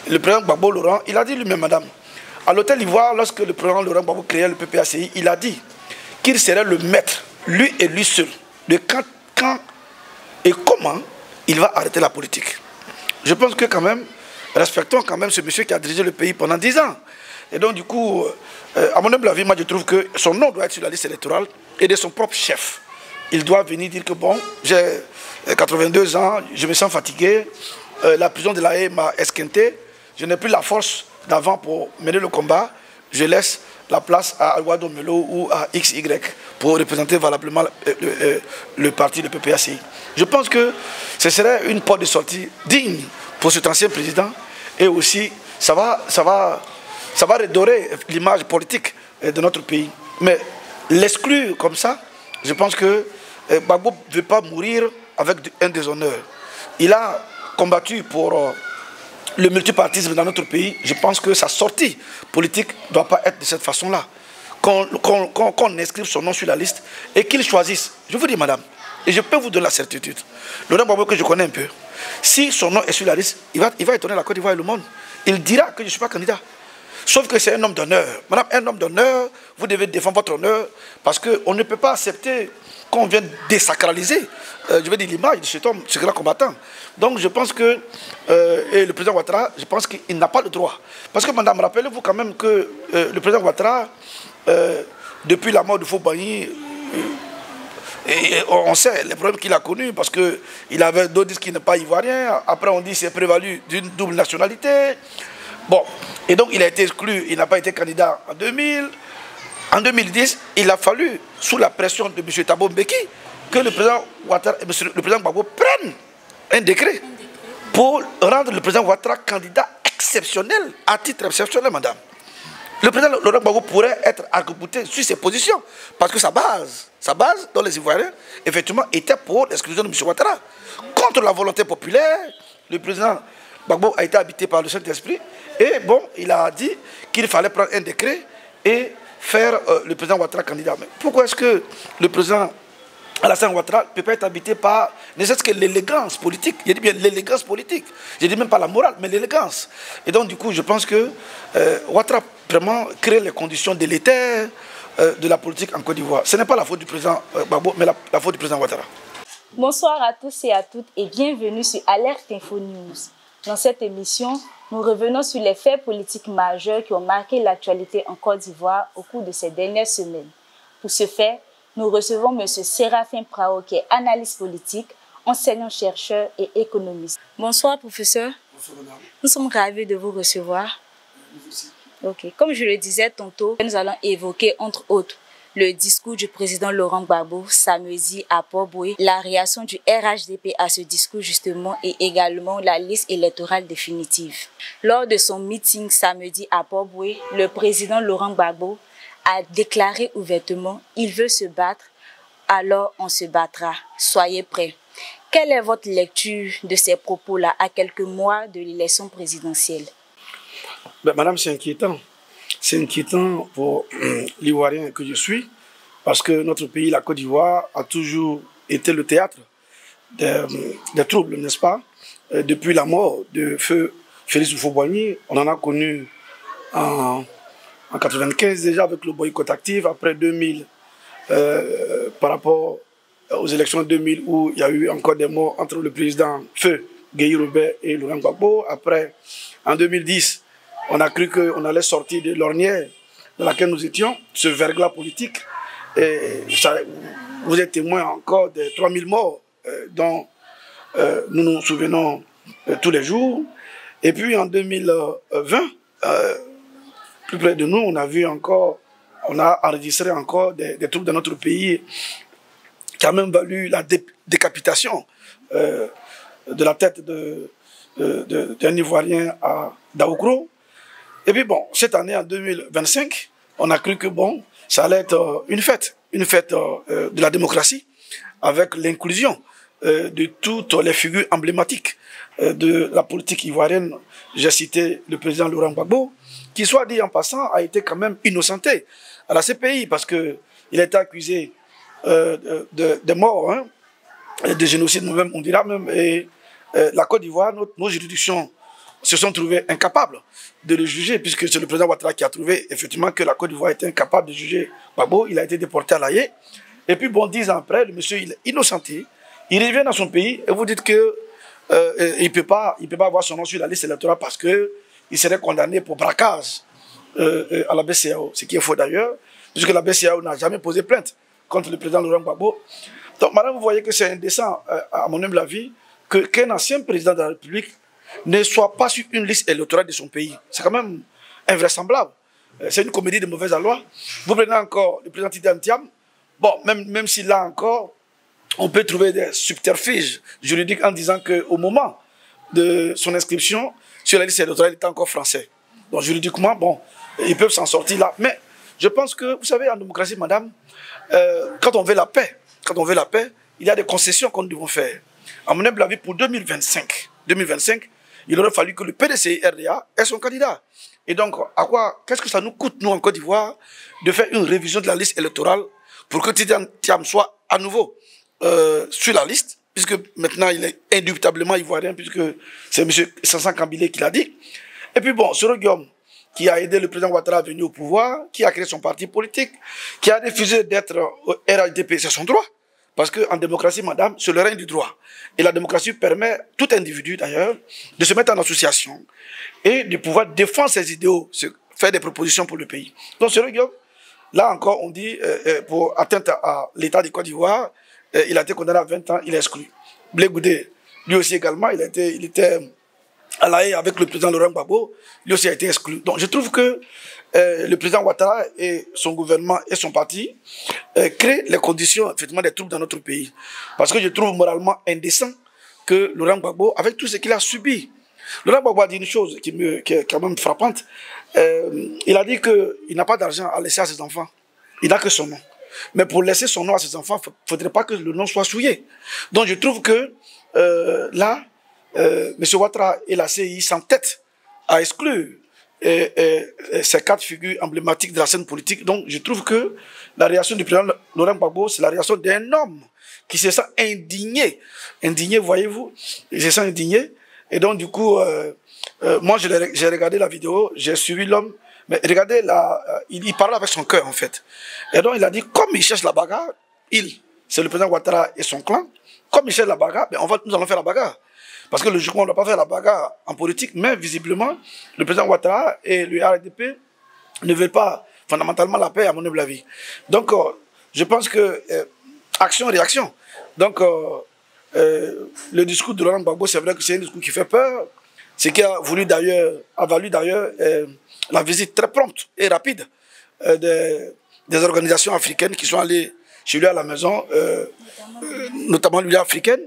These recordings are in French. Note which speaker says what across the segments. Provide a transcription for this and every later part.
Speaker 1: le président Gbagbo Laurent, il a dit lui-même, madame, à l'hôtel Ivoire, lorsque le président Laurent Gbagbo créait le PPACI, il a dit qu'il serait le maître, lui et lui seul, de quand et comment il va arrêter la politique. Je pense que quand même, respectons quand même ce monsieur qui a dirigé le pays pendant 10 ans. Et donc du coup, à mon humble avis, moi je trouve que son nom doit être sur la liste électorale et de son propre chef. Il doit venir dire que bon, j'ai 82 ans, je me sens fatigué, la prison de la haie m'a esquinté, je n'ai plus la force d'avant pour mener le combat, je laisse la place à Alwado Melo ou à XY pour représenter valablement le parti de PPACI. Je pense que ce serait une porte de sortie digne pour cet ancien président et aussi ça va redorer l'image politique de notre pays. Mais l'exclure comme ça, je pense que Gbagbo ne veut pas mourir avec un déshonneur. Il a combattu pour le multipartisme dans notre pays. Je pense que sa sortie politique ne doit pas être de cette façon-là. Qu'on inscrive son nom sur la liste et qu'il choisisse. Je vous dis, madame, et je peux vous donner la certitude, Laurent Gbagbo que je connais un peu, si son nom est sur la liste, il va étonner la Côte d'Ivoire et le monde. Il dira que je ne suis pas candidat. Sauf que c'est un homme d'honneur. Madame, un homme d'honneur, vous devez défendre votre honneur parce qu'on ne peut pas accepter qu'on vienne désacraliser, je veux dire, l'image de cet homme, ce grand combattant. Donc je pense que, et le président Ouattara, je pense qu'il n'a pas le droit. Parce que, madame, rappelez-vous quand même que le président Ouattara, depuis la mort de Foubaï, et on sait les problèmes qu'il a connus parce qu'il avait d'autres disent qu'il n'est pas ivoirien. Après, on dit qu'il s'est prévalu d'une double nationalité. Bon, et donc il a été exclu, il n'a pas été candidat en 2000. En 2010, il a fallu, sous la pression de M. Thabo Mbeki, que le président Ouattara, le président Gbagbo prenne un décret pour rendre le président Ouattara candidat exceptionnel, à titre exceptionnel, madame. Le président Laurent Gbagbo pourrait être arc-bouté sur ses positions, parce que sa base dans les Ivoiriens, effectivement, était pour l'exclusion de M. Ouattara. Contre la volonté populaire, le président Gbagbo a été habité par le Saint-Esprit, et bon, il a dit qu'il fallait prendre un décret et faire le président Ouattara candidat. Mais pourquoi est-ce que le président Alassane Ouattara ne peut pas être habité par ne serait-ce que l'élégance politique? Je dis bien l'élégance politique. Je ne dis même pas la morale, mais l'élégance. Et donc, du coup, je pense que Ouattara vraiment crée les conditions délétères de la politique en Côte d'Ivoire. Ce n'est pas la faute du président Gbagbo, mais la faute du président Ouattara.
Speaker 2: Bonsoir à tous et à toutes et bienvenue sur Alerte Info News. Dans cette émission, nous revenons sur les faits politiques majeurs qui ont marqué l'actualité en Côte d'Ivoire au cours de ces dernières semaines. Pour ce faire, nous recevons M. Séraphin Prao, qui est analyste politique, enseignant-chercheur et économiste. Bonsoir, professeur.
Speaker 1: Bonsoir, madame.
Speaker 2: Nous sommes ravis de vous recevoir.
Speaker 1: Nous aussi.
Speaker 2: Ok. Comme je le disais tantôt, nous allons évoquer, entre autres, le discours du président Laurent Gbagbo samedi à Port-Boué, la réaction du RHDP à ce discours justement et également la liste électorale définitive. Lors de son meeting samedi à Port-Boué, le président Laurent Gbagbo a déclaré ouvertement « Il veut se battre, alors on se battra. Soyez prêts ». Quelle est votre lecture de ces propos-là à quelques mois de l'élection présidentielle?
Speaker 1: Madame, c'est inquiétant. C'est inquiétant pour l'Ivoirien que je suis, parce que notre pays, la Côte d'Ivoire, a toujours été le théâtre des troubles, n'est-ce pas? Depuis la mort de feu Félix Houphouët-Boigny, on en a connu en 1995 déjà avec le boycott actif, après 2000, par rapport aux élections de 2000 où il y a eu encore des morts entre le président Feu Gueye Robert et Laurent Gbagbo. Après, en 2010, on a cru qu'on allait sortir de l'ornière dans laquelle nous étions, ce verglas politique. Et ça, vous êtes témoin encore des 3000 morts dont nous nous souvenons tous les jours. Et puis en 2020, plus près de nous, on a enregistré encore des troubles dans notre pays qui a même valu la décapitation de la tête d'un Ivoirien à Daoukro. Et puis bon, cette année, en 2025, on a cru que bon, ça allait être une fête de la démocratie, avec l'inclusion de toutes les figures emblématiques de la politique ivoirienne. J'ai cité le président Laurent Gbagbo, qui, soit dit en passant, a été quand même innocenté à la CPI, parce qu'il a été accusé de morts, hein, de génocide, on dira même, et la Côte d'Ivoire, nos juridictions se sont trouvés incapables de le juger, puisque c'est le président Ouattara qui a trouvé effectivement que la Côte d'Ivoire était incapable de juger Gbagbo. Il a été déporté à La Haye. Et puis, bon, 10 ans après, le monsieur il est innocenté. Il revient dans son pays et vous dites que il ne peut pas avoir son nom sur la liste électorale parce qu'il serait condamné pour braquage à la BCEAO, ce qui est faux d'ailleurs, puisque la BCEAO n'a jamais posé plainte contre le président Laurent Gbagbo. Donc, madame, vous voyez que c'est indécent, à mon humble avis, qu'un ancien président de la République ne soit pas sur une liste électorale de son pays. C'est quand même invraisemblable. C'est une comédie de mauvaise alloi. Vous prenez encore le président Titi Antiam. Bon, même si là encore, on peut trouver des subterfuges juridiques en disant qu'au moment de son inscription sur la liste électorale, il était encore français. Donc juridiquement, bon, ils peuvent s'en sortir là. Mais je pense que, vous savez, en démocratie, madame, quand on veut la paix, il y a des concessions qu'on doit faire. À mon humble avis, pour 2025, il aurait fallu que le PDCI-RDA ait son candidat. Et donc, qu'est-ce que ça nous coûte, nous, en Côte d'Ivoire, de faire une révision de la liste électorale pour que Titi Antiam soit à nouveau sur la liste, puisque maintenant il est indubitablement ivoirien, puisque c'est M. Sansan Kambilé qui l'a dit. Et puis bon, Soro Guillaume, qui a aidé le président Ouattara à venir au pouvoir, qui a créé son parti politique, qui a refusé d'être au RHDP, c'est son droit. Parce qu'en démocratie, madame, c'est le règne du droit. Et la démocratie permet, tout individu d'ailleurs, de se mettre en association et de pouvoir défendre ses idéaux, faire des propositions pour le pays. Donc, Soro Guillaume, là encore, on dit, pour atteinte à l'État de Côte d'Ivoire, il a été condamné à 20 ans, il est exclu. Blé Goudé, lui aussi également, il était à La Haye avec le président Laurent Gbagbo, lui aussi a été exclu. Donc je trouve que le président Ouattara et son gouvernement et son parti créent les conditions effectivement des troubles dans notre pays. Parce que je trouve moralement indécent que Laurent Gbagbo, avec tout ce qu'il a subi, Laurent Gbagbo a dit une chose qui est quand même frappante. Il a dit qu'il n'a pas d'argent à laisser à ses enfants. Il n'a que son nom. Mais pour laisser son nom à ses enfants, il ne faudrait pas que le nom soit souillé. Donc je trouve que là, M. Ouattara et la CI s'entêtent à exclure ces 4 figures emblématiques de la scène politique. Donc je trouve que la réaction du président Laurent Gbagbo, c'est la réaction d'un homme qui se sent indigné. Indigné, voyez-vous, il se sent indigné. Et donc du coup, moi j'ai regardé la vidéo, j'ai suivi l'homme. Mais regardez, il parle avec son cœur, en fait. Et donc, il a dit, comme il cherche la bagarre, c'est le président Ouattara et son clan, comme il cherche la bagarre, ben nous allons faire la bagarre. Parce que logiquement, on ne doit pas faire la bagarre en politique, mais visiblement, le président Ouattara et le RDP ne veulent pas fondamentalement la paix, à mon humble avis. Donc, je pense que action-réaction. Donc, le discours de Laurent Gbagbo, c'est vrai que c'est un discours qui fait peur. Ce qui a valu d'ailleurs la visite très prompte et rapide des organisations africaines qui sont allées chez lui à la maison, notamment l'Union africaine,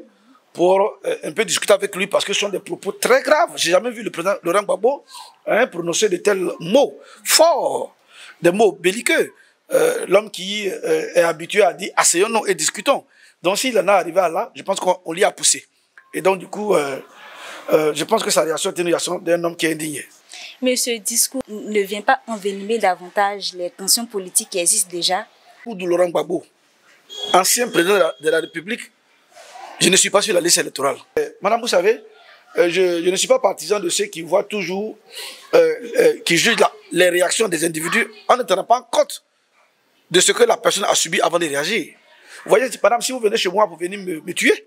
Speaker 1: pour un peu discuter avec lui parce que ce sont des propos très graves. Je n'ai jamais vu le président Laurent Gbagbo prononcer de tels mots forts, des mots belliqueux. L'homme qui est habitué à dire asseyons-nous et discutons. Donc s'il en est arrivé à là, je pense qu'on l'y a poussé. Et donc du coup, je pense que sa réaction est une réaction d'un homme qui est indigné.
Speaker 2: Mais ce discours ne vient pas envenimer davantage les tensions politiques qui existent déjà?
Speaker 1: Pour Laurent Gbagbo, ancien président de la République, je ne suis pas sur la liste électorale. Madame, vous savez, je ne suis pas partisan de ceux qui voient toujours, qui jugent les réactions des individus en ne tenant pas compte de ce que la personne a subi avant de réagir. Vous voyez, madame, si vous venez chez moi pour venir me tuer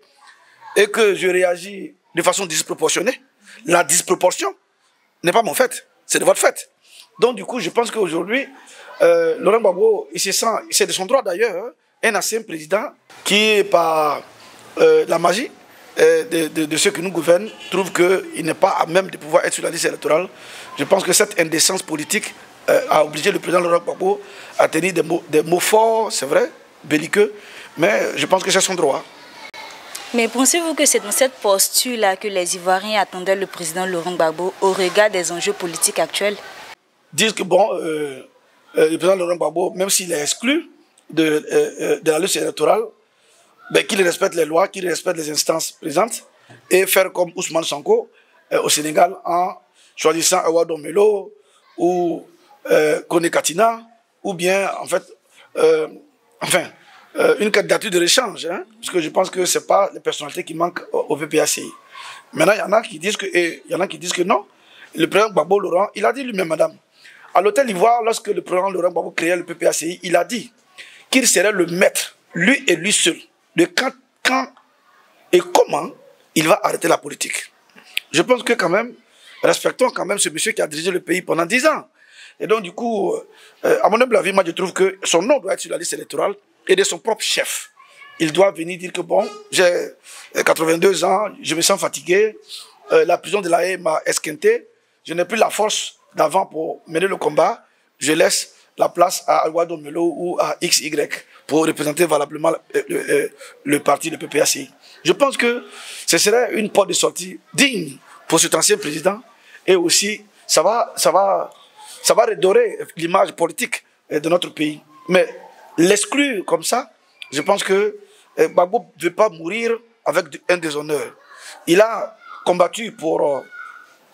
Speaker 1: et que je réagis de façon disproportionnée, la disproportion n'est pas mon fait, c'est de votre fait. Donc du coup, je pense qu'aujourd'hui, Laurent Gbagbo, c'est de son droit d'ailleurs, un ancien président qui, par la magie de ceux qui nous gouvernent, trouve qu'il n'est pas à même de pouvoir être sur la liste électorale. Je pense que cette indécence politique a obligé le président Laurent Gbagbo à tenir des mots forts, c'est vrai, belliqueux, mais je pense que c'est son droit.
Speaker 2: Mais pensez-vous que c'est dans cette posture-là que les Ivoiriens attendaient le président Laurent Gbagbo au regard des enjeux politiques actuels?
Speaker 1: Disent que bon, le président Laurent Gbagbo, même s'il est exclu de la liste électorale, ben, qu'il respecte les lois, qu'il respecte les instances présentes et faire comme Ousmane Sonko au Sénégal en choisissant Awadou Melo ou Kone Katina ou bien en fait, une candidature de l'échange, hein, parce que je pense que ce n'est pas les personnalités qui manquent au PPACI. Maintenant, il y en a qui disent que non, le président Gbagbo Laurent, il a dit lui-même, madame, à l'hôtel Ivoire, lorsque le président Laurent Gbagbo créait le PPACI, il a dit qu'il serait le maître, lui et lui seul, de quand et comment il va arrêter la politique. Je pense que quand même, respectons quand même ce monsieur qui a dirigé le pays pendant 10 ans. Et donc du coup, à mon humble avis, moi je trouve que son nom doit être sur la liste électorale et de son propre chef. Il doit venir dire que bon, j'ai 82 ans, je me sens fatigué, la prison de la haie m'a esquinté, je n'ai plus la force d'avant pour mener le combat, je laisse la place à Aguado Melo ou à XY pour représenter valablement le parti de PPACI. Je pense que ce serait une porte de sortie digne pour cet ancien président et aussi ça va redorer l'image politique de notre pays. Mais l'exclure comme ça, je pense que Gbagbo ne veut pas mourir avec un déshonneur. Il a combattu pour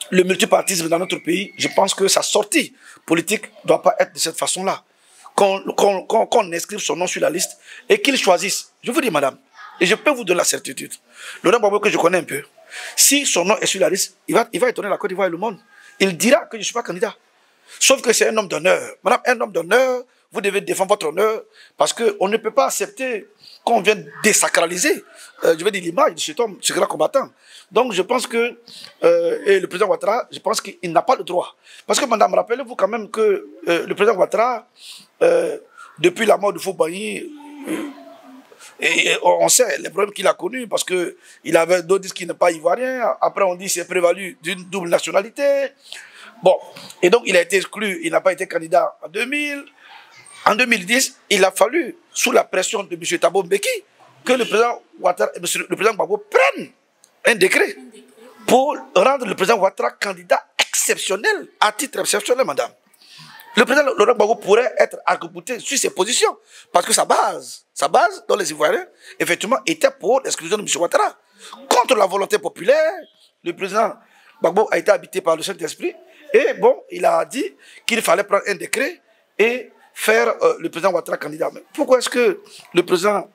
Speaker 1: le multipartisme dans notre pays. Je pense que sa sortie politique ne doit pas être de cette façon-là. Qu'on inscrive son nom sur la liste et qu'il choisisse. Je vous dis, madame, et je peux vous donner la certitude. Laurent Gbagbo que je connais un peu, si son nom est sur la liste, il va étonner la Côte d'Ivoire et le monde. Il dira que je ne suis pas candidat. Sauf que c'est un homme d'honneur. Madame, un homme d'honneur, vous devez défendre votre honneur parce qu'on ne peut pas accepter qu'on vienne désacraliser, je veux dire, l'image de cet homme, ce grand combattant. Donc je pense que, et le président Ouattara, je pense qu'il n'a pas le droit. Parce que, madame, rappelez-vous quand même que le président Ouattara, depuis la mort de Foubayi, et on sait les problèmes qu'il a connus parce qu'il avait d'autres disent qu'il n'est pas ivoirien. Après, on dit qu'il s'est prévalu d'une double nationalité. Bon, et donc il a été exclu, il n'a pas été candidat en 2000. En 2010, il a fallu, sous la pression de M. Thabo Mbeki, que le président Ouattara, le président Gbagbo prenne un décret pour rendre le président Ouattara candidat exceptionnel, à titre exceptionnel, madame. Le président Laurent Gbagbo pourrait être arc-bouté sur ses positions, parce que sa base dans les Ivoiriens, effectivement, était pour l'exclusion de M. Ouattara. Contre la volonté populaire, le président Gbagbo a été habité par le Saint-Esprit, et bon, il a dit qu'il fallait prendre un décret et faire le président Ouattara candidat. Mais pourquoi est-ce que le président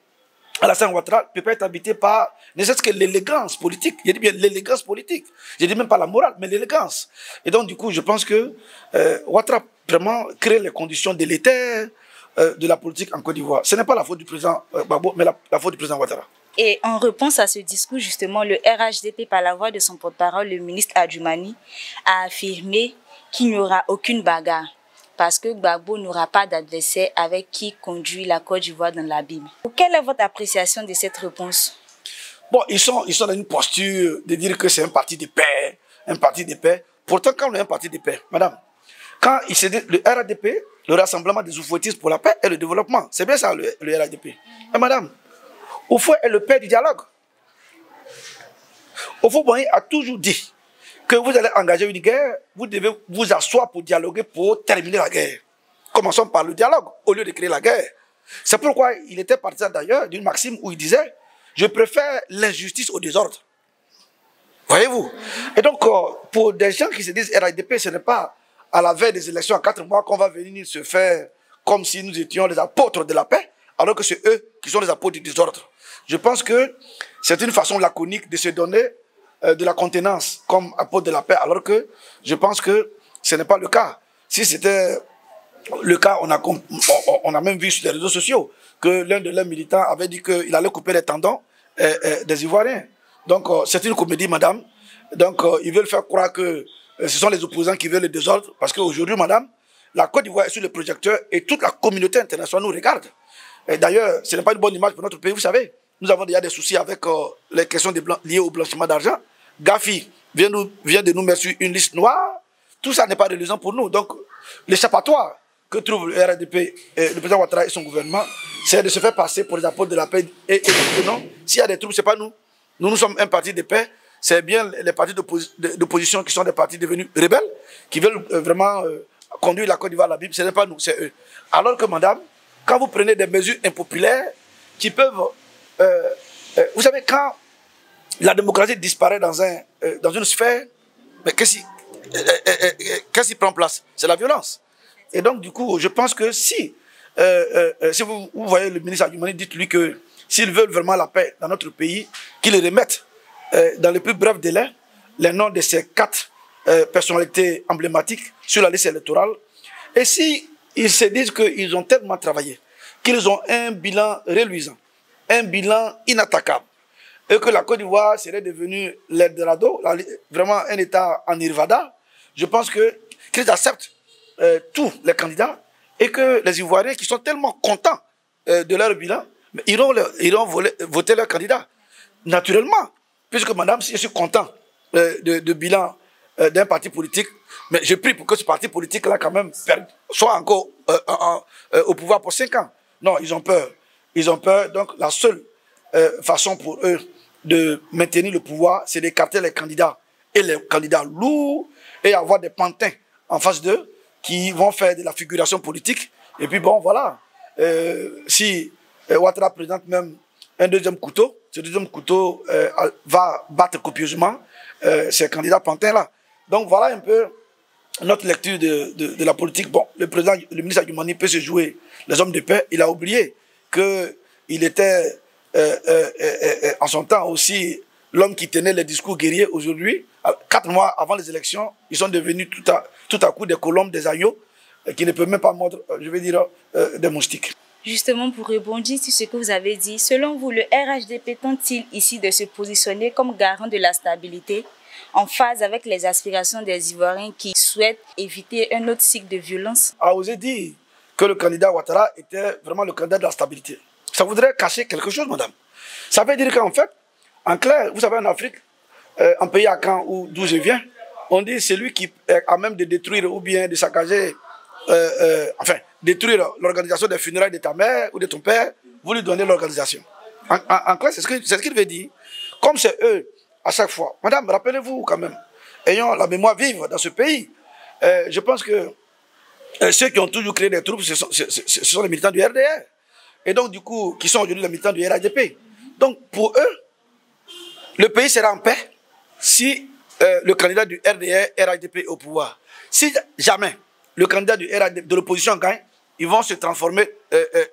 Speaker 1: Alassane Ouattara ne peut pas être habité par ne serait-ce que l'élégance politique? Je dis bien l'élégance politique. Je dis même pas la morale, mais l'élégance. Et donc, du coup, je pense que Ouattara vraiment crée les conditions délétères de la politique en Côte d'Ivoire. Ce n'est pas la faute du président Gbagbo, mais la faute du président Ouattara.
Speaker 2: Et en réponse à ce discours, justement, le RHDP, par la voix de son porte-parole, le ministre Adjoumani, a affirmé qu'il n'y aura aucune bagarre parce que Gbagbo n'aura pas d'adversaire avec qui conduit la Côte d'Ivoire dans l'abîme. Quelle est votre appréciation de cette réponse?
Speaker 1: Bon, ils sont dans une posture de dire que c'est un parti de paix, un parti de paix. Pourtant, quand on est un parti de paix, madame, quand il se dit le RHDP, le Rassemblement des oufouettistes pour la paix et le développement, c'est bien ça le RHDP. Mais madame, Oufouet est le père du dialogue. Oufouet a toujours dit que vous allez engager une guerre, vous devez vous asseoir pour dialoguer, pour terminer la guerre. Commençons par le dialogue, au lieu de créer la guerre. C'est pourquoi il était partisan d'ailleurs d'une maxime où il disait « Je préfère l'injustice au désordre ». Voyez-vous? Et donc, pour des gens qui se disent RHDP, ce n'est pas à la veille des élections à 4 mois qu'on va venir se faire comme si nous étions les apôtres de la paix, alors que c'est eux qui sont les apôtres du désordre. Je pense que c'est une façon laconique de se donner de la contenance comme apôtre de la paix, alors que je pense que ce n'est pas le cas. Si c'était le cas, on a même vu sur les réseaux sociaux que l'un de leurs militants avait dit qu'il allait couper les tendons des Ivoiriens. Donc c'est une comédie, madame. Donc ils veulent faire croire que ce sont les opposants qui veulent le désordre, parce qu'aujourd'hui, madame, la Côte d'Ivoire est sur le projecteur et toute la communauté internationale nous regarde. Et d'ailleurs, ce n'est pas une bonne image pour notre pays, vous savez. Nous avons déjà des soucis avec les questions liées au blanchiment d'argent. Gafi vient de nous mettre sur une liste noire. Tout ça n'est pas reluisant pour nous. Donc, l'échappatoire que trouve le RHDP, le président Ouattara et son gouvernement, c'est de se faire passer pour les apôtres de la paix. Et non, s'il y a des troubles, ce n'est pas nous. Nous sommes un parti de paix. C'est bien les partis d'opposition qui sont des partis devenus rebelles, qui veulent vraiment conduire la Côte d'Ivoire à la Bible. Ce n'est pas nous, c'est eux. Alors que, madame, quand vous prenez des mesures impopulaires qui peuvent... vous savez, quand la démocratie disparaît dans une sphère, mais qu'est-ce qui prend place? C'est la violence. Et donc, du coup, je pense que si vous voyez le ministre Adjoumani, dites-lui que s'ils veulent vraiment la paix dans notre pays, qu'ils remettent dans les plus brefs délais les noms de ces 4 personnalités emblématiques sur la liste électorale. Et si ils se disent qu'ils ont tellement travaillé, qu'ils ont un bilan reluisant, un bilan inattaquable, et que la Côte d'Ivoire serait devenue l'Eldorado, vraiment un État en Nirvana, je pense qu'ils acceptent tous les candidats et que les Ivoiriens qui sont tellement contents de leur bilan, iront voter leur candidat. Naturellement, puisque madame, si je suis content de bilan d'un parti politique, mais je prie pour que ce parti politique-là, quand même, soit encore au pouvoir pour 5 ans. Non, ils ont peur. Ils ont peur. Donc, la seule façon pour eux de maintenir le pouvoir, c'est d'écarter les candidats et les candidats lourds et avoir des pantins en face d'eux qui vont faire de la figuration politique. Et puis, bon, voilà. Si Ouattara présente même un deuxième couteau, ce deuxième couteau va battre copieusement ces candidats pantins-là. Donc, voilà un peu notre lecture de la politique. Bon, le ministre Adjoumani peut se jouer les hommes de paix. Il a oublié qu'il était en son temps aussi l'homme qui tenait les discours guerriers. Aujourd'hui, 4 mois avant les élections, ils sont devenus tout à coup des colombes, des agneaux qui ne peuvent même pas mordre, je vais dire, des moustiques.
Speaker 2: Justement, pour rebondir sur ce que vous avez dit, selon vous, le RHDP tente-t-il ici de se positionner comme garant de la stabilité, en phase avec les aspirations des Ivoiriens qui souhaitent éviter un autre cycle de violence?
Speaker 1: A osé dire que le candidat Ouattara était vraiment le candidat de la stabilité. Ça voudrait cacher quelque chose, madame. Ça veut dire qu'en fait, en clair, vous savez, en Afrique, en pays à Caen, d'où je viens, on dit c'est lui qui est à même de détruire ou bien de saccager, enfin, détruire l'organisation des funérailles de ta mère ou de ton père, vous lui donnez l'organisation. En clair, c'est ce qu'il veut dire. Comme c'est eux, à chaque fois. Madame, rappelez-vous quand même, ayant la mémoire vive dans ce pays, je pense que ceux qui ont toujours créé des troupes, ce sont les militants du RDR. Et donc, du coup, qui sont aujourd'hui les militants du RHDP. Donc, pour eux, le pays sera en paix si le candidat du RDR, RHDP est au pouvoir. Si jamais le candidat de l'opposition gagne, ils vont se transformer,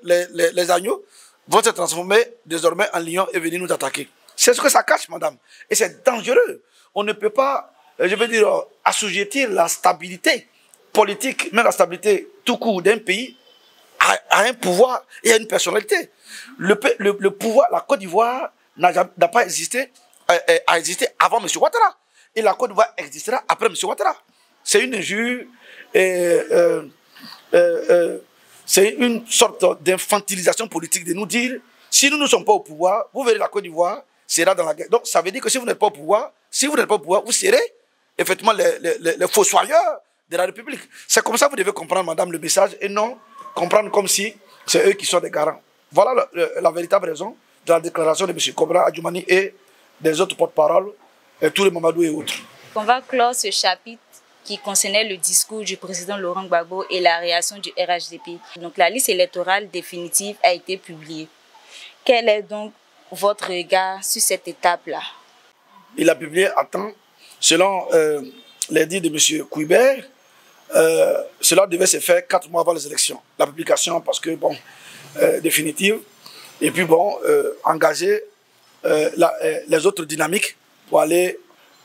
Speaker 1: les agneaux vont se transformer désormais en lions et venir nous attaquer. C'est ce que ça cache, madame. Et c'est dangereux. On ne peut pas, je veux dire, assujettir la stabilité politique, même la stabilité tout court d'un pays, à un pouvoir et à une personnalité. Le pouvoir, la Côte d'Ivoire n'a pas existé, a existé avant M. Ouattara. Et la Côte d'Ivoire existera après M. Ouattara. C'est une injure, c'est une sorte d'infantilisation politique de nous dire, si nous ne sommes pas au pouvoir, vous verrez la Côte d'Ivoire sera dans la guerre. Donc ça veut dire que si vous n'êtes pas au pouvoir, vous serez effectivement les fossoyeurs de la République. C'est comme ça que vous devez comprendre, madame, le message, et non comprendre comme si c'est eux qui sont des garants. Voilà la véritable raison de la déclaration de M. Cobra Adjoumani et des autres porte-paroles, tous les Mamadou et autres.
Speaker 2: On va clore ce chapitre qui concernait le discours du président Laurent Gbagbo et la réaction du RHDP. Donc la liste électorale définitive a été publiée. Quel est donc votre regard sur cette étape-là?
Speaker 1: Il a publié à temps, selon les dires de M. Kouibert, cela devait se faire 4 mois avant les élections. La publication, parce que, bon, définitive, et puis, bon, engager les autres dynamiques pour aller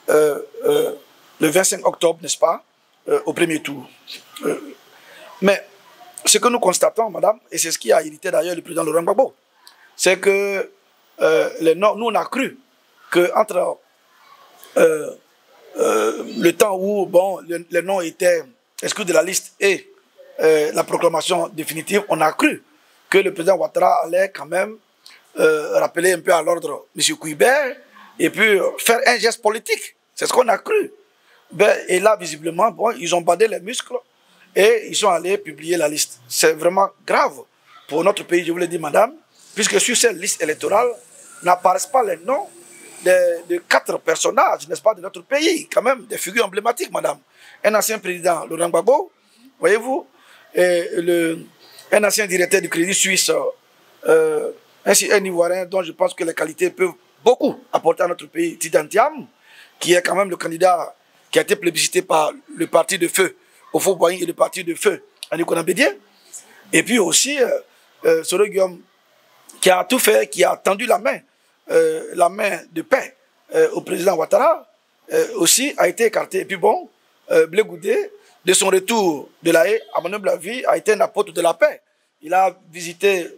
Speaker 1: le 25 octobre, n'est-ce pas, au premier tour. Mais ce que nous constatons, madame, et c'est ce qui a irrité d'ailleurs le président Laurent Gbagbo, c'est que nous, on a cru qu'entre le temps où bon, les noms étaient exclus de la liste et la proclamation définitive, on a cru que le président Ouattara allait quand même rappeler un peu à l'ordre M. Kouibert et puis faire un geste politique. C'est ce qu'on a cru. Ben, et là, visiblement, bon, ils ont bandé les muscles et ils sont allés publier la liste. C'est vraiment grave pour notre pays, je vous l'ai dit, madame, puisque sur cette liste électorale n'apparaissent pas les noms de 4 personnages, n'est-ce pas, de notre pays, quand même, des figures emblématiques, madame. Un ancien président, Laurent Gbagbo, voyez-vous, un ancien directeur du Crédit Suisse, ainsi un Ivoirien dont je pense que les qualités peuvent beaucoup apporter à notre pays, Tidiane Thiam, qui est quand même le candidat qui a été plébiscité par le parti de feu au Faux-Boigny et le parti de feu à Nicolas-Bédier. Et puis aussi, Soro Guillaume, qui a tout fait, qui a tendu la main de paix au président Ouattara, aussi a été écarté. Et puis bon, Blé Goudé, de son retour de la Haye, à mon humble avis, a été un apôtre de la paix. Il a visité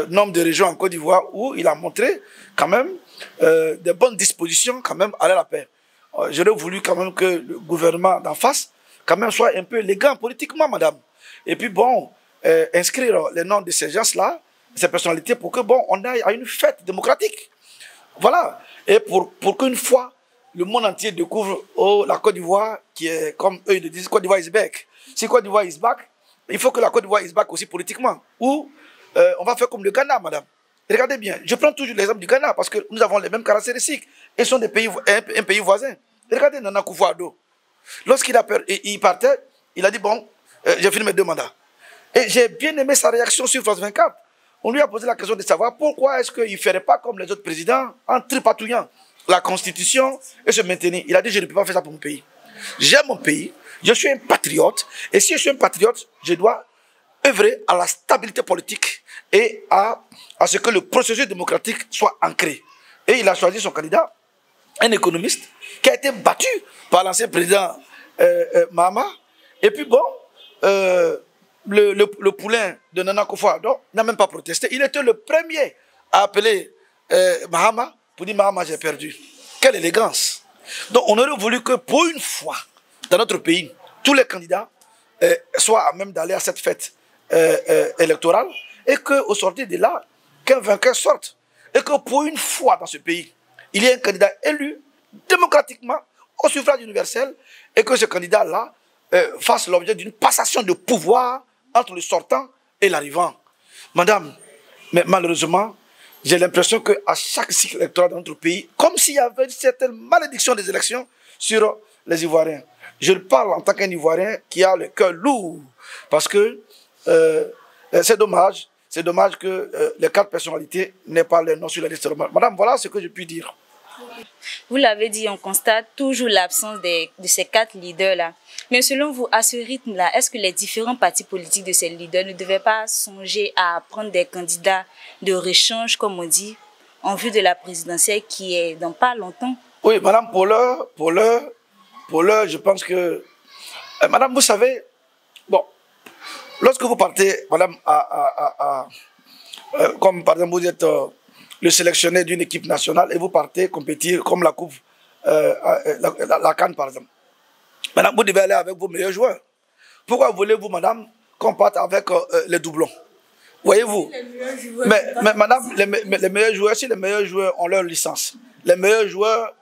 Speaker 1: nombre de régions en Côte d'Ivoire où il a montré quand même de bonnes dispositions quand même à la paix. J'aurais voulu quand même que le gouvernement d'en face quand même soit un peu élégant politiquement, madame. Et puis bon, inscrire les noms de ces gens-là, ces personnalités, pour que bon, on aille à une fête démocratique. Voilà. Et pour qu'une fois, le monde entier découvre la Côte d'Ivoire, qui est, comme eux ils le disent, Côte d'Ivoire is back. Si Côte d'Ivoire is back, il faut que la Côte d'Ivoire is back aussi politiquement. Ou on va faire comme le Ghana, madame. Regardez bien, je prends toujours l'exemple du Ghana parce que nous avons les mêmes caractéristiques. Et sont des pays, un pays voisin. Regardez Nana Akufo-Addo. Lorsqu'il a peur, il partait, il a dit bon, j'ai fini mes 2 mandats. Et j'ai bien aimé sa réaction sur France 24. On lui a posé la question de savoir pourquoi est-ce qu'il ne ferait pas comme les autres présidents en tripatouillant la Constitution et se maintenir. Il a dit je ne peux pas faire ça pour mon pays. J'aime mon pays, je suis un patriote. Et si je suis un patriote, je dois œuvrer à la stabilité politique et à ce que le processus démocratique soit ancré. Et il a choisi son candidat, un économiste, qui a été battu par l'ancien président Mahama. Et puis bon, le poulain de Nana Akufo-Addo n'a même pas protesté. Il était le premier à appeler Mahama pour dire Mahama, j'ai perdu. Quelle élégance. Donc on aurait voulu que pour une fois, dans notre pays, tous les candidats soient à même d'aller à cette fête électorale et qu'au sortir de là, qu'un vainqueur sorte. Et que pour une fois dans ce pays, il y ait un candidat élu démocratiquement au suffrage universel et que ce candidat-là fasse l'objet d'une passation de pouvoir entre le sortant et l'arrivant. Madame, mais malheureusement, j'ai l'impression qu'à chaque cycle électoral dans notre pays, comme s'il y avait une certaine malédiction des élections sur les Ivoiriens. Je parle en tant qu'un Ivoirien qui a le cœur lourd, parce que c'est dommage que les 4 personnalités n'aient pas leur nom sur la liste. Madame, voilà ce que je puis dire.
Speaker 2: Vous l'avez dit, on constate toujours l'absence de ces 4 leaders-là. Mais selon vous, à ce rythme-là, est-ce que les différents partis politiques de ces leaders ne devaient pas songer à prendre des candidats de rechange, comme on dit, en vue de la présidentielle qui est dans pas longtemps?
Speaker 1: Oui, madame, pour l'heure, je pense que... madame, vous savez, bon, lorsque vous partez, madame, comme par exemple vous êtes le sélectionné d'une équipe nationale et vous partez compétir comme la coupe, la CAN par exemple. Madame, vous devez aller avec vos meilleurs joueurs. Pourquoi voulez-vous, madame, qu'on parte avec les doublons? Voyez-vous? Mais madame, les meilleurs joueurs, si les meilleurs joueurs ont leur licence, les meilleurs joueurs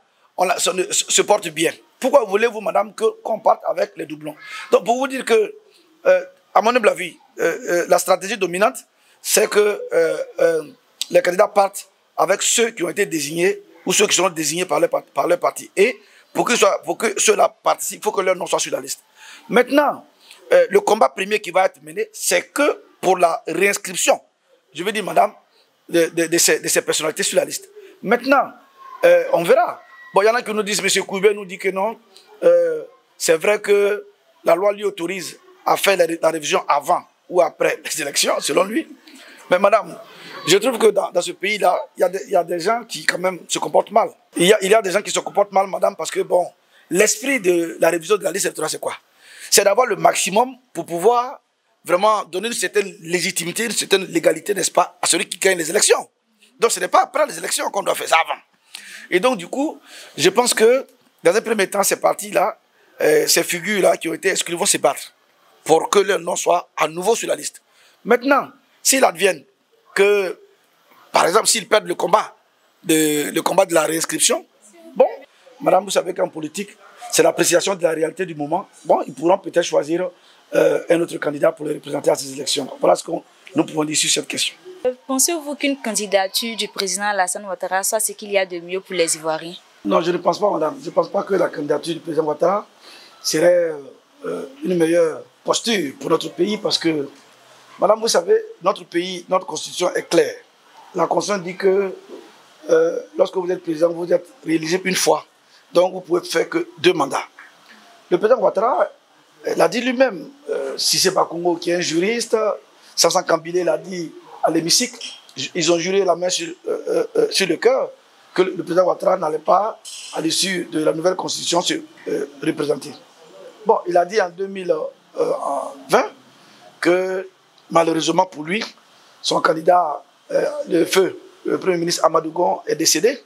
Speaker 1: se portent bien. Pourquoi voulez-vous, madame, qu'on parte avec les doublons? Donc, pour vous dire que, à mon humble avis, la stratégie dominante, c'est que les candidats partent avec ceux qui ont été désignés ou ceux qui seront désignés par leur parti. Et pour que ceux-là participent, il faut que leur nom soit sur la liste. Maintenant, le combat premier qui va être mené, c'est que pour la réinscription, je veux dire, madame, de ces personnalités sur la liste. Maintenant, on verra. Bon, il y en a qui nous disent, M. Koubé nous dit que non. C'est vrai que la loi lui autorise à faire la révision avant ou après les élections, selon lui. Mais madame, je trouve que dans ce pays-là, il y a des gens qui quand même se comportent mal. Il y a des gens qui se comportent mal, madame, parce que bon, l'esprit de la révision de la liste électorale, c'est quoi? C'est d'avoir le maximum pour pouvoir vraiment donner une certaine légitimité, une certaine légalité, n'est-ce pas, à celui qui gagne les élections. Donc ce n'est pas après les élections qu'on doit faire ça avant. Et donc du coup, je pense que dans un premier temps, ces partis-là, ces figures-là qui ont été exclues vont se battre pour que leur nom soit à nouveau sur la liste. Maintenant, s'il advienne que, par exemple, s'ils perdent le combat de la réinscription, bon, madame, vous savez qu'en politique, c'est l'appréciation de la réalité du moment. Bon, ils pourront peut-être choisir un autre candidat pour les représenter à ces élections. Voilà ce que nous pouvons dire sur cette question.
Speaker 2: Pensez-vous qu'une candidature du président Alassane Ouattara soit ce qu'il y a de mieux pour les Ivoiriens?
Speaker 1: Non, je ne pense pas, madame. Je ne pense pas que la candidature du président Ouattara serait une meilleure posture pour notre pays parce que, madame, vous savez, notre pays, notre constitution est claire. La constitution dit que lorsque vous êtes président, vous êtes rééligible une fois. Donc, vous ne pouvez faire que 2 mandats. Le président Ouattara l'a dit lui-même. Cissé Bakongo, qui est un juriste, Samson Kambile l'a dit à l'hémicycle. Ils ont juré la main sur le cœur que le président Ouattara n'allait pas, à l'issue de la nouvelle constitution, se représenter. Bon, il a dit en 2020 que malheureusement pour lui, son candidat, le feu, le Premier ministre Amadou Gon, est décédé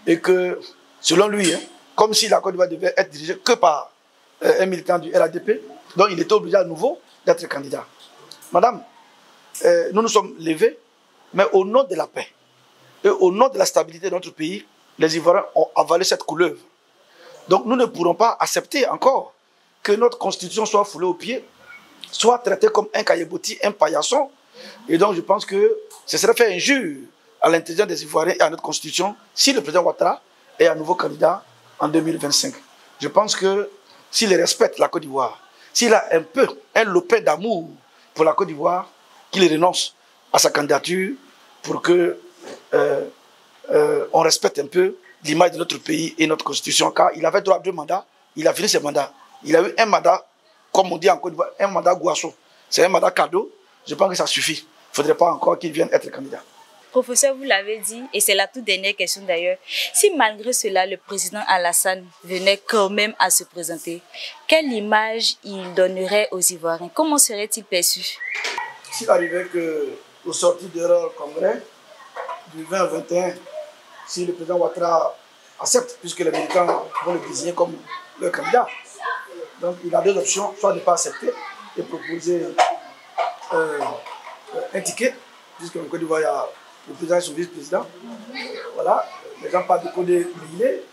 Speaker 1: et que, selon lui, comme si la Côte d'Ivoire devait être dirigée que par un militant du RADP, donc il était obligé à nouveau d'être candidat. Madame, nous nous sommes levés, mais au nom de la paix et au nom de la stabilité de notre pays, les Ivoiriens ont avalé cette couleuvre. Donc nous ne pourrons pas accepter encore que notre constitution soit foulée aux pieds, soit traitée comme un caillebotis, un paillasson. Et donc je pense que ce serait faire injure à l'intelligence des Ivoiriens et à notre constitution si le président Ouattara est à nouveau candidat en 2025. Je pense que s'il respecte la Côte d'Ivoire, s'il a un lopin d'amour pour la Côte d'Ivoire, qu'il renonce à sa candidature pour que on respecte un peu l'image de notre pays et notre constitution, car il avait droit à 2 mandats, il a fini ses mandats. Il a eu un mandat, comme on dit en Côte d'Ivoire, un mandat gouasso. C'est un mandat cadeau, je pense que ça suffit. Il ne faudrait pas encore qu'il vienne être candidat.
Speaker 2: Professeur, vous l'avez dit, et c'est la toute dernière question d'ailleurs, si malgré cela, le président Alassane venait quand même à se présenter, quelle image il donnerait aux Ivoiriens? Comment serait-il perçu?
Speaker 1: S'il arrivait qu'au sorti de leur congrès, du 20 au 21, si le président Ouattara accepte, puisque les militants vont le désigner comme leur candidat. Donc il a 2 options, soit de ne pas accepter et proposer un ticket, puisqu'en Côte d'Ivoire, il y a le président et son vice-président. Voilà, les gens parlent de Codé Meïlé,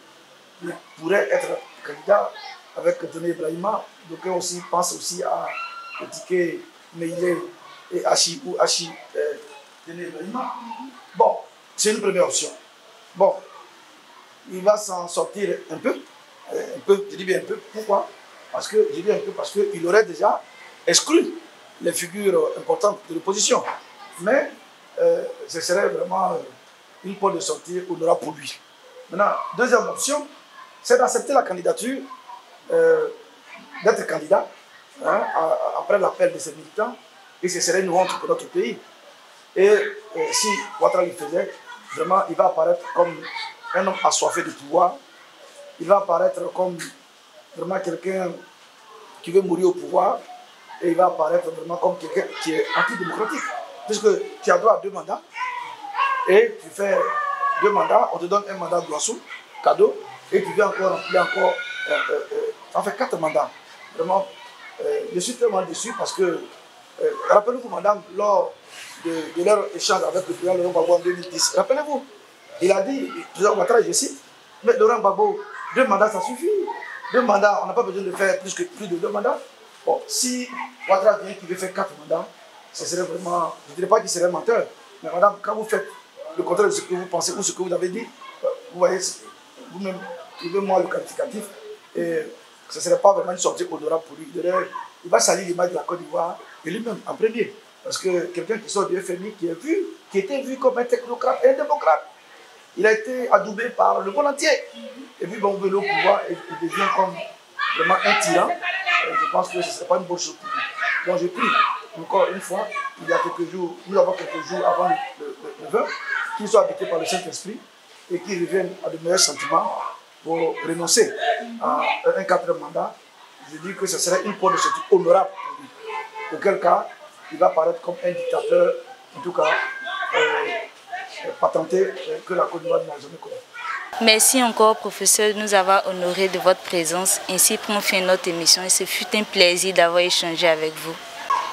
Speaker 1: il pourrait être candidat avec Tony Ibrahima. Donc on aussi pense aussi à le ticket Meïlé et Hachi ou Hachi Tony Ibrahima. Bon, c'est une première option. Bon, il va s'en sortir un peu, je dis bien un peu, pourquoi? Parce que, je dis un peu parce qu'il aurait déjà exclu les figures importantes de l'opposition. Mais ce serait vraiment une porte de sortie honorable pour lui. Maintenant, deuxième option, c'est d'accepter la candidature, d'être candidat, après l'appel de ses militants, et ce serait une honte pour notre pays. Et si Ouattara le faisait, vraiment, il va apparaître comme un homme assoiffé de pouvoir. Il va apparaître comme vraiment quelqu'un qui veut mourir au pouvoir. Et il va apparaître vraiment comme quelqu'un qui est antidémocratique. Puisque tu as droit à 2 mandats. Et tu fais 2 mandats, on te donne un mandat gouasso, cadeau. Et tu viens encore remplir encore. Ça fait 4 mandats. Vraiment, je suis tellement déçu parce que, rappelez-vous, madame, lors de leur échange avec le président Laurent Gbagbo en 2010, rappelez-vous, il a dit, le président Ouattara, je cite, mais Laurent Gbagbo, 2 mandats, ça suffit. 2 mandats, on n'a pas besoin de faire plus de 2 mandats. Bon, si Ouattara vient qui veut faire 4 mandats, ce serait vraiment, je ne dirais pas qu'il serait menteur, mais madame, quand vous faites le contraire de ce que vous pensez ou ce que vous avez dit, vous voyez, vous-même, trouvez-moi le qualificatif, et ce ne serait pas vraiment une sortie honorable pour lui. Il va salir l'image de la Côte d'Ivoire, et lui-même en premier. Parce que quelqu'un qui sort du FMI, qui était vu comme un technocrate, un démocrate, il a été adoubé par le monde entier. Et puis, bon, on veut le pouvoir, et il devient comme vraiment un tyran. Et je pense que ce ne serait pas une bonne chose pour lui. Donc, je prie, encore une fois, il y a quelques jours, nous avons quelques jours avant le 20, qu'il soit habité par le Saint-Esprit et qu'il revienne à de meilleurs sentiments pour renoncer à un 4e mandat. Je dis que ce serait une porte de sortie honorable pour lui. Auquel cas, il va paraître comme un dictateur, en tout cas, patenté, que la Côte d'Ivoire n'a jamais connu.
Speaker 2: Merci encore, professeur, de nous avoir honorés de votre présence. Ainsi prend fin notre émission et ce fut un plaisir d'avoir échangé avec vous.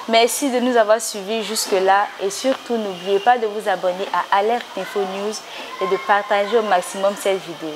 Speaker 2: Merci de nous avoir suivis jusque-là et surtout n'oubliez pas de vous abonner à Alerte Info News et de partager au maximum cette vidéo.